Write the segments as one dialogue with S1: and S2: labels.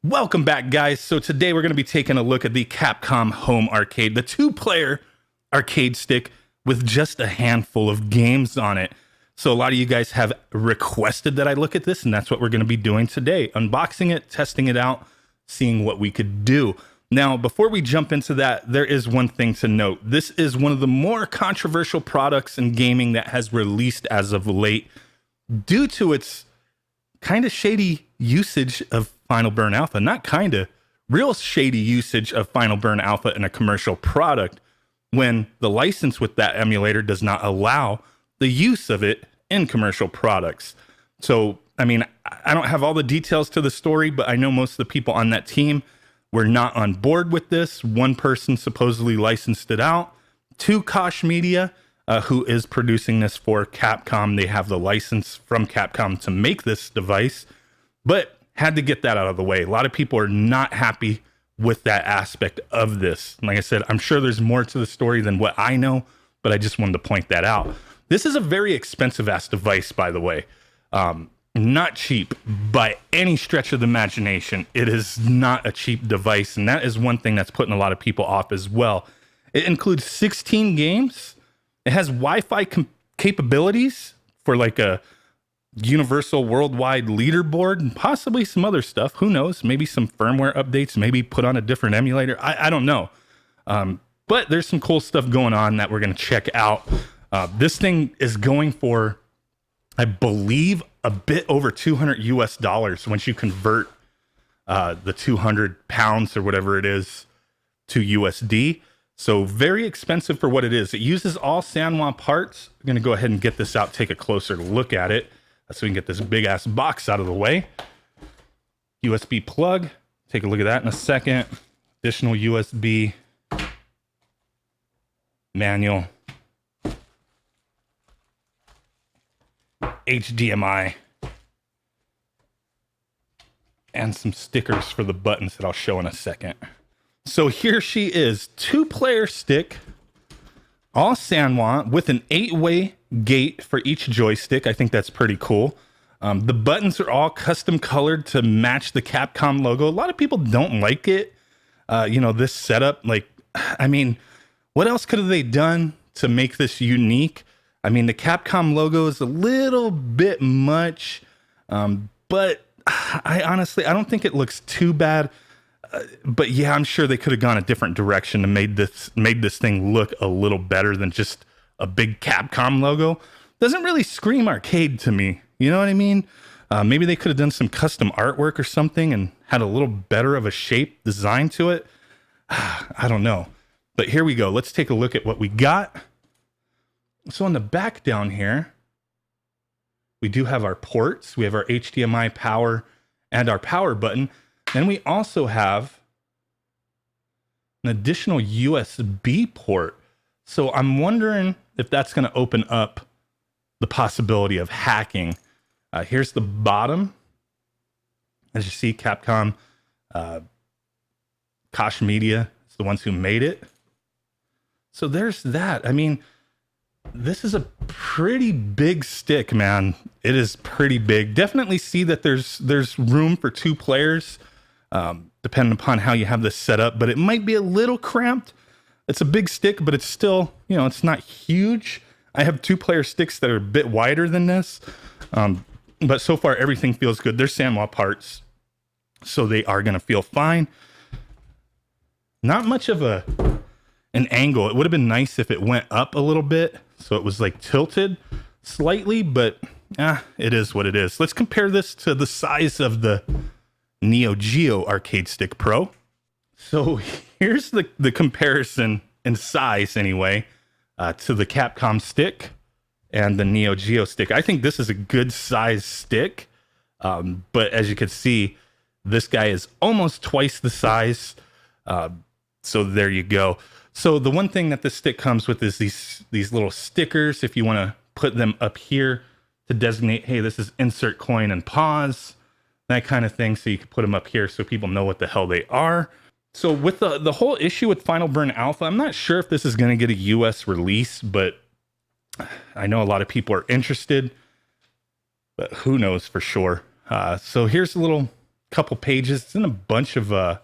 S1: Welcome back, guys. So today we're going to be taking a look at the Capcom Home Arcade, the two-player arcade stick with just a handful of games on it. So a lot of you guys have requested that I look at this, and that's what we're going to be doing today. Unboxing it, testing it out, seeing what we could do. Now, before we jump into that, there is one thing to note. This is one of the more controversial products in gaming that has released as of late due to its kind of shady usage of Final Burn Alpha. Not kind of, real shady usage of Final Burn Alpha in a commercial product when the license with that emulator does not allow the use of it in commercial products. So, I mean, I don't have all the details to the story, but I know most of the people on that team were not on board with this. One person supposedly licensed it out to Koch Media, who is producing this for Capcom. They have the license from Capcom to make this device, but had to get that out of the way. A lot of people are not happy with that aspect of this. Like I said, I'm sure there's more to the story than what I know, but I just wanted to point that out. This is a very expensive ass device, by the way. Not cheap by any stretch of the imagination. It is not a cheap device, and that is one thing that's putting a lot of people off as well. It includes 16 games. It has Wi-Fi capabilities for like a universal worldwide leaderboard and possibly some other stuff. Who knows? Maybe some firmware updates, maybe put on a different emulator. I don't know. But there's some cool stuff going on that we're going to check out. This thing is going for, I believe, a bit over $200 US once you convert the 200 pounds or whatever it is to USD. So very expensive for what it is. It uses all Sanwa parts. I'm going to go ahead and get this out, take a closer look at it so we can get this big ass box out of the way. USB plug. Take a look at that in a second. Additional USB. Manual. HDMI. And some stickers for the buttons that I'll show in a second. So here she is, two-player stick, all Sanwa with an 8-way gate for each joystick. I think that's pretty cool. The buttons are all custom colored to match the Capcom logo. A lot of people don't like it. This setup, like, I mean, what else could have they done to make this unique? I mean, the Capcom logo is a little bit much, but I don't think it looks too bad. But yeah, I'm sure they could have gone a different direction and made this thing look a little better than just a big Capcom logo. Doesn't really scream arcade to me. You know what I mean? Maybe they could have done some custom artwork or something and had a little better of a shape design to it. I don't know. But here we go. Let's take a look at what we got. So on the back down here, we do have our ports. We have our HDMI power and our power button. Then we also have an additional USB port. So I'm wondering if that's going to open up the possibility of hacking. Here's the bottom. As you see, Capcom, Koch Media is the ones who made it. So there's that. I mean, this is a pretty big stick, man. It is pretty big. Definitely see that there's room for two players. Depending upon how you have this set up, but it might be a little cramped. It's a big stick, but it's still, it's not huge. I have two-player sticks that are a bit wider than this, but so far everything feels good. They're Sanwa parts, so they are going to feel fine. Not much of an angle. It would have been nice if it went up a little bit, so it was like tilted slightly, but it is what it is. Let's compare this to the size of the Neo Geo Arcade Stick Pro. So here's the comparison in size anyway, to the Capcom stick and the Neo Geo stick. I think this is a good size stick, but as you can see, this guy is almost twice the size. So there you go. So the one thing that the stick comes with is these little stickers. If you want to put them up here to designate, hey, this is insert coin and pause, that kind of thing. So you can put them up here so people know what the hell they are. So with the whole issue with Final Burn Alpha, I'm not sure if this is going to get a US release, but I know a lot of people are interested, but who knows for sure. So here's a little couple pages. It's in a bunch of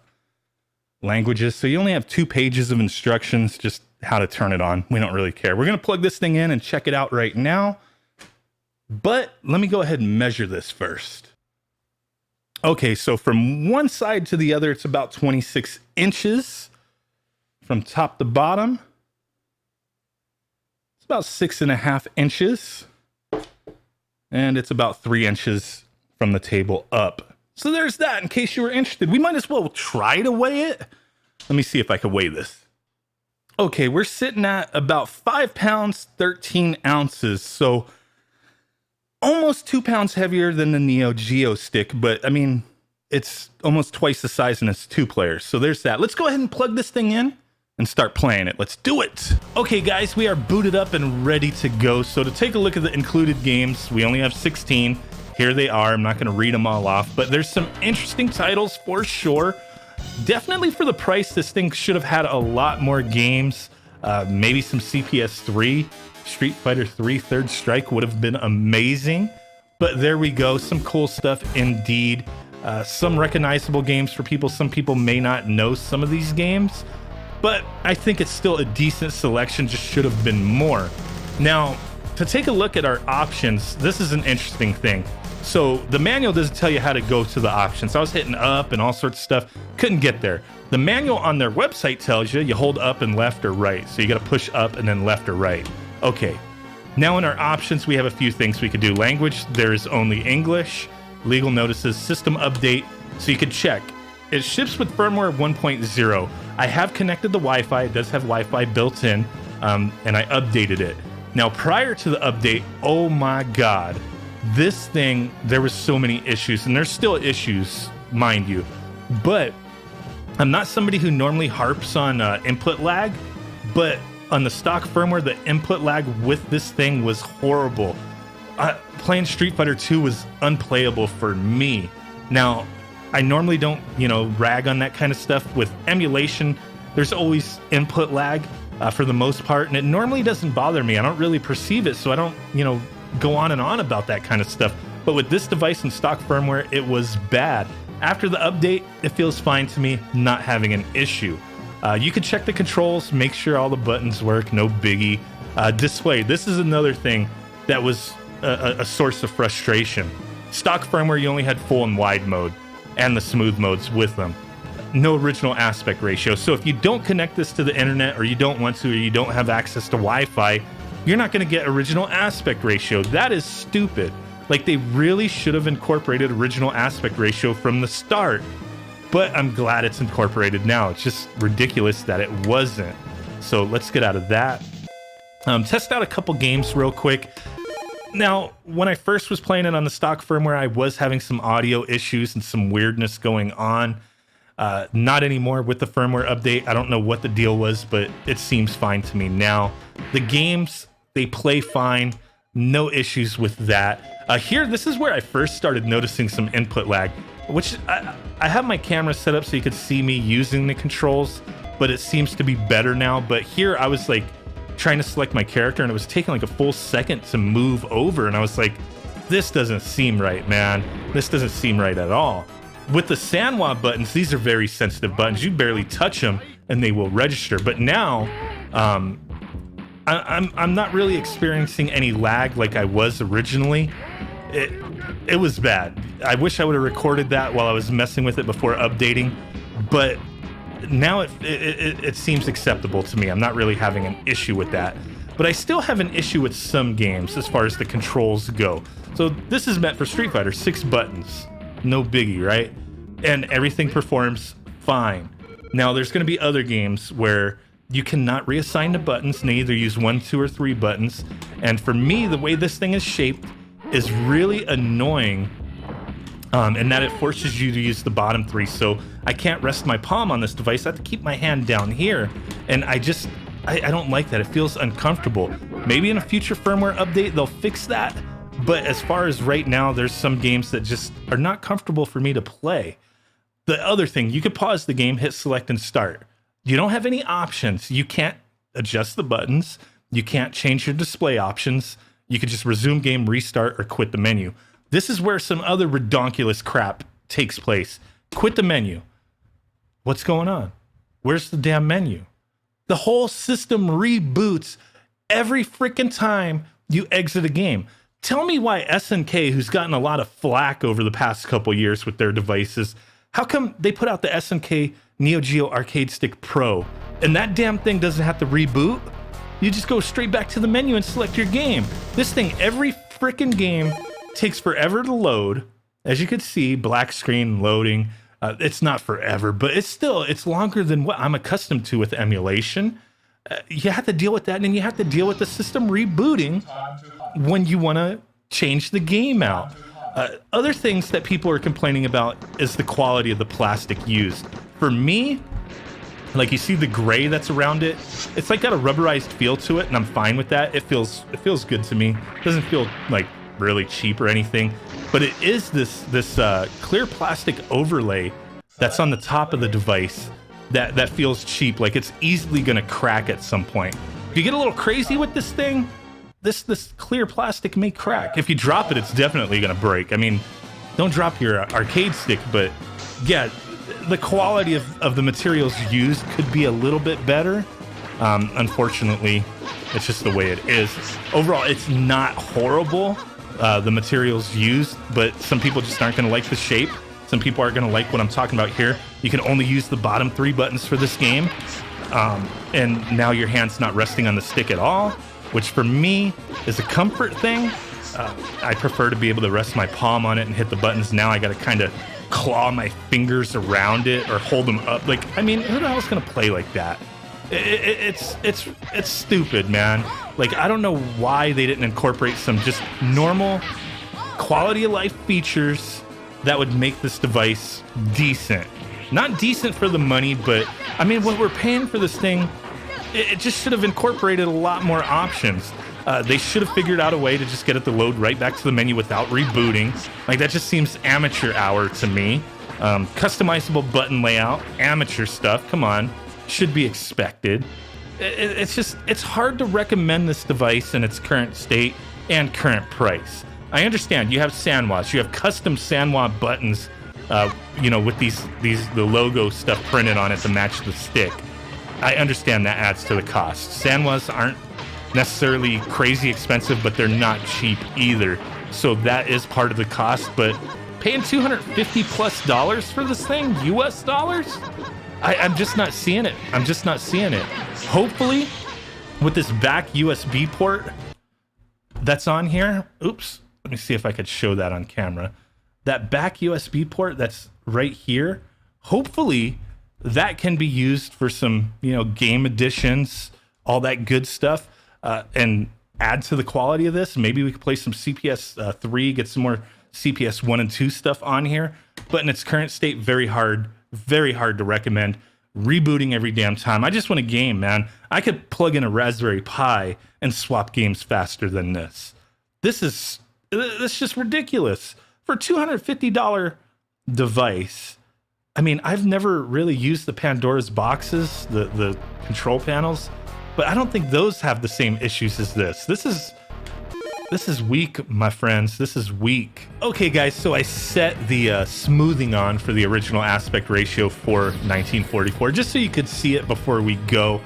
S1: languages. So you only have 2 pages of instructions, just how to turn it on. We don't really care. We're going to plug this thing in and check it out right now. But let me go ahead and measure this first. Okay, so from one side to the other, it's about 26 inches from top to bottom. It's about 6.5 inches. And it's about 3 inches from the table up. So there's that, in case you were interested. We might as well try to weigh it. Let me see if I can weigh this. Okay, we're sitting at about 5 pounds, 13 ounces. So almost 2 pounds heavier than the Neo Geo stick, but I mean, it's almost twice the size and it's 2 players. So there's that. Let's go ahead and plug this thing in and start playing it. Let's do it. Okay, guys, we are booted up and ready to go. So to take a look at the included games, we only have 16. Here they are. I'm not going to read them all off, but there's some interesting titles for sure. Definitely for the price, this thing should have had a lot more games. Maybe some CPS 3, Street Fighter 3 Third Strike would have been amazing. But there we go. Some cool stuff indeed. Some recognizable games for people. Some people may not know some of these games, but I think it's still a decent selection. Just should have been more. Now, to take a look at our options, this is an interesting thing. So the manual doesn't tell you how to go to the options. I was hitting up and all sorts of stuff. Couldn't get there. The manual on their website tells you hold up and left or right. So you got to push up and then left or right. Okay. Now in our options, we have a few things we could do. Language, there is only English. Legal notices, system update. So you could check. It ships with firmware 1.0. I have connected the Wi-Fi. It does have Wi-Fi built in, and I updated it. Now, prior to the update, oh my God, this thing, there was so many issues, and there's still issues, mind you. But I'm not somebody who normally harps on input lag, but on the stock firmware, the input lag with this thing was horrible. Playing Street Fighter 2 was unplayable for me. Now, I normally don't, rag on that kind of stuff. With emulation, there's always input lag for the most part, and it normally doesn't bother me. I don't really perceive it, so I don't, go on and on about that kind of stuff. But with this device and stock firmware, it was bad. After the update, it feels fine to me, not having an issue. You can check the controls, make sure all the buttons work, no biggie. Display, this is another thing that was a source of frustration. Stock firmware, you only had full and wide mode and the smooth modes with them. No original aspect ratio. So if you don't connect this to the internet, or you don't want to, or you don't have access to Wi-Fi, you're not going to get original aspect ratio. That is stupid. Like, they really should have incorporated original aspect ratio from the start. But I'm glad it's incorporated now. It's just ridiculous that it wasn't. So let's get out of that. Test out a couple games real quick. Now, when I first was playing it on the stock firmware, I was having some audio issues and some weirdness going on. Not anymore with the firmware update. I don't know what the deal was, but it seems fine to me now. The games, they play fine. No issues with that. Here, this is where I first started noticing some input lag, which I have my camera set up so you could see me using the controls, but it seems to be better now. But here I was like trying to select my character, and it was taking like a full second to move over, and I was like, this doesn't seem right, man. This doesn't seem right at all. With the Sanwa buttons, these are very sensitive buttons. You barely touch them and they will register. But now, I'm not really experiencing any lag like I was originally. It was bad. I wish I would have recorded that while I was messing with it before updating, but now it seems acceptable to me. I'm not really having an issue with that. But I still have an issue with some games as far as the controls go. So this is meant for Street Fighter, 6 buttons. No biggie, right? And everything performs fine. Now, there's going to be other games where you cannot reassign the buttons and they either use 1, 2, or 3 buttons. And for me, the way this thing is shaped is really annoying, in that it forces you to use the bottom 3. So I can't rest my palm on this device. I have to keep my hand down here. And I don't like that. It feels uncomfortable. Maybe in a future firmware update, they'll fix that. But as far as right now, there's some games that just are not comfortable for me to play. The other thing, you could pause the game, hit select and start. You don't have any options. You can't adjust the buttons. You can't change your display options. You could just resume game, restart, or quit the menu. This is where some other redonkulous crap takes place. Quit the menu. What's going on? Where's the damn menu? The whole system reboots every freaking time you exit a game. Tell me why SNK, who's gotten a lot of flack over the past couple years with their devices, how come they put out the SNK Neo Geo Arcade Stick Pro and that damn thing doesn't have to reboot? You just go straight back to the menu and select your game. This thing, every freaking game takes forever to load. As you can see, black screen loading. It's not forever, but it's longer than what I'm accustomed to with emulation. You have to deal with that, and then you have to deal with the system rebooting when you want to change the game out. Other things that people are complaining about is the quality of the plastic used. For me, like you see the gray that's around it, it's like got a rubberized feel to it, and I'm fine with that. It feels good to me. It doesn't feel like really cheap or anything, but it is this clear plastic overlay that's on the top of the device that feels cheap, like it's easily gonna crack at some point. If you get a little crazy with this thing, this clear plastic may crack. If you drop it, it's definitely gonna break. I mean, don't drop your arcade stick, but yeah, the quality of the materials used could be a little bit better. Unfortunately, it's just the way it is. Overall, it's not horrible, the materials used, but some people just aren't going to like the shape. Some people aren't going to like what I'm talking about here. You can only use the bottom 3 buttons for this game, and now your hand's not resting on the stick at all, which for me is a comfort thing. I prefer to be able to rest my palm on it and hit the buttons. Now I got to kind of claw my fingers around it or hold them up. Like, I mean, who the hell's going to play like that? It's stupid, man. Like, I don't know why they didn't incorporate some just normal quality of life features that would make this device decent. Not decent for the money, but I mean, what we're paying for this thing, it just should have incorporated a lot more options. They should have figured out a way to just get it to load right back to the menu without rebooting. Like, that just seems amateur hour to me. Customizable button layout, amateur stuff, come on. Should be expected. It's hard to recommend this device in its current state and current price. I understand you have Sanwas, you have custom Sanwa buttons, with the logo stuff printed on it to match the stick. I understand that adds to the cost. Sanwas aren't necessarily crazy expensive, but they're not cheap either. So that is part of the cost, but paying $250+ for this thing, US dollars? I'm just not seeing it. I'm just not seeing it. Hopefully, with this back USB port that's on here, oops, let me see if I could show that on camera. That back USB port that's right here, hopefully that can be used for some, game additions, all that good stuff, and add to the quality of this. Maybe we could play some CPS 3, get some more CPS 1 and 2 stuff on here. But in its current state, very hard to recommend. Rebooting every damn time. I just want a game, man. I could plug in a Raspberry Pi and swap games faster than this. This is just ridiculous. For a $250 device, I mean, I've never really used the Pandora's boxes, the control panels, but I don't think those have the same issues as this. This is weak, my friends. This is weak. Okay, guys, so I set the smoothing on for the original aspect ratio for 1944, just so you could see it before we go.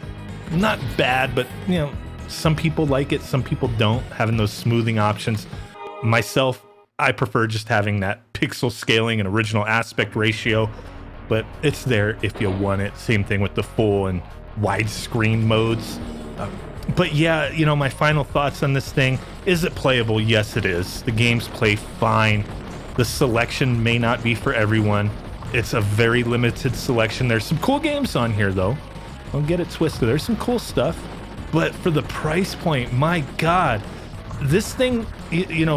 S1: Not bad, but, some people like it, some people don't, having those smoothing options. Myself, I prefer just having that pixel scaling and original aspect ratio, but it's there if you want it. Same thing with the full and widescreen modes. But yeah, my final thoughts on this thing. Is it playable? Yes, it is. The games play fine. The selection may not be for everyone. It's a very limited selection. There's some cool games on here, though. Don't get it twisted. There's some cool stuff. But for the price point, my God, this thing,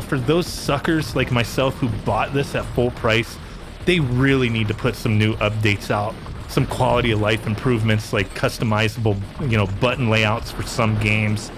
S1: for those suckers like myself who bought this at full price, they really need to put some new updates out. Some quality of life improvements like customizable, button layouts for some games,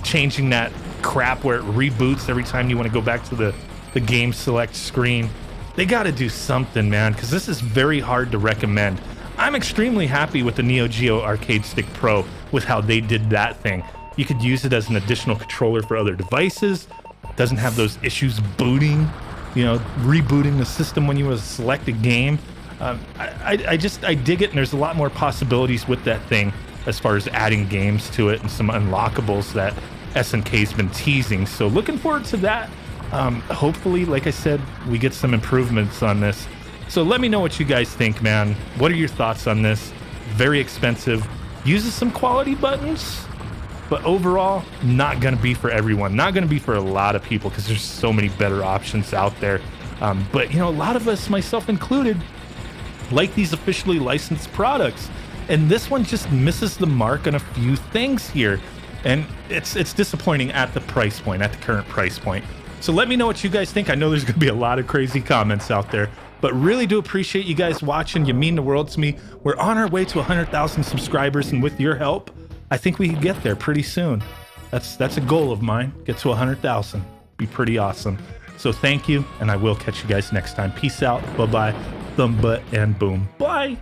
S1: changing that crap where it reboots every time you want to go back to the game select screen. They got to do something, man, because this is very hard to recommend. I'm extremely happy with the Neo Geo Arcade Stick Pro with how they did that thing. You could use it as an additional controller for other devices. Doesn't have those issues booting. you know, rebooting the system when you would select a game. I dig it, and there's a lot more possibilities with that thing as far as adding games to it and some unlockables that SNK's been teasing. So looking forward to that. Hopefully, like I said, we get some improvements on this. So let me know what you guys think, man. What are your thoughts on this? Very expensive. Uses some quality buttons, but overall, not going to be for everyone. Not going to be for a lot of people because there's so many better options out there. But, you know, a lot of us, myself included, like these officially licensed products. And this one just misses the mark on a few things here. And it's disappointing at the price point, at the current price point. So let me know what you guys think. I know there's going to be a lot of crazy comments out there, but really do appreciate you guys watching. You mean the world to me. We're on our way to 100,000 subscribers, and with your help, I think we can get there pretty soon. That's a goal of mine. Get to 100,000. Be pretty awesome. So thank you, and I will catch you guys next time. Peace out. Bye-bye. Thumb, butt, and boom. Bye.